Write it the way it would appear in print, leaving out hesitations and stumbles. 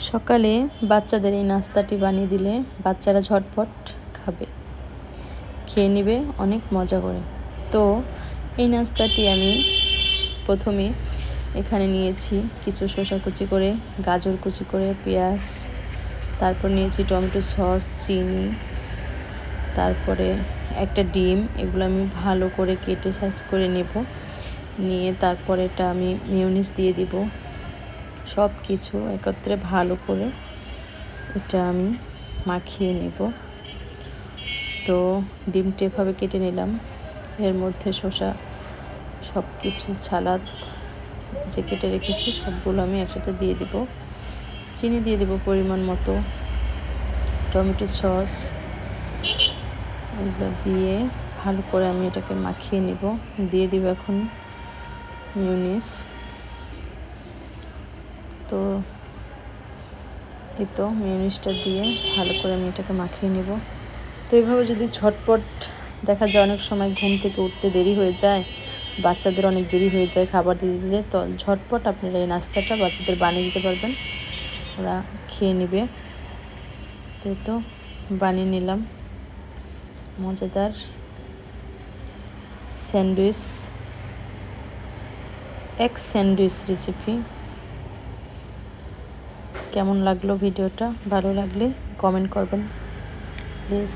সকালে বাচ্চাদের এই নাস্তাটি বানিয়ে দিলে বাচ্চারা ঝটপট খাবে, খেয়ে নেবে অনেক মজা করে। তো এই নাস্তাটি আমি প্রথমে এখানে নিয়েছি কিছু শসা কুচি করে, গাজর কুচি করে, পেঁয়াজ, তারপর নিয়েছি টমেটো সস, চিনি, তারপরে একটা ডিম। এগুলো আমি ভালো করে কেটে সাইজ করে নেব। নিয়ে তারপর এটা আমি মেয়োনিজ দিয়ে দিব। সব কিছু একত্রে ভালো করে এটা আমি মাখিয়ে নেব। তো ডিমটা এভাবে কেটে নিলাম। এর মধ্যে শসা, সব কিছু সালাদ যে কেটে রেখেছি সবগুলো আমি একসাথে দিয়ে দিব। চিনি দিয়ে দেব পরিমাণ মতো, টমেটো সস, এগুলো দিয়ে ভালো করে আমি এটাকে মাখিয়ে নেব। দিয়ে দিব এখন মেয়োনিজ। তো এই তো মেয়োনিজটা দিয়ে ভালো করে আমি এটাকে মাখিয়ে নেব। তো এইভাবে যদি ঝটপট, দেখা যায় অনেক সময় ঘুম থেকে উঠতে দেরি হয়ে যায়, বাচ্চাদের অনেক দেরি হয়ে যায় খাবার দিতে দিতে, তো ঝটপট আপনারা এই নাস্তাটা বাচ্চাদের বানিয়ে দিতে পারবেন, ওরা খেয়ে নেবে। তো এই তো বানিয়ে নিলাম মজাদার স্যান্ডউইচ, এগ স্যান্ডউইচ রেসিপি। কেমন লাগলো ভিডিওটা? ভালো লাগলে কমেন্ট করবেন প্লিজ।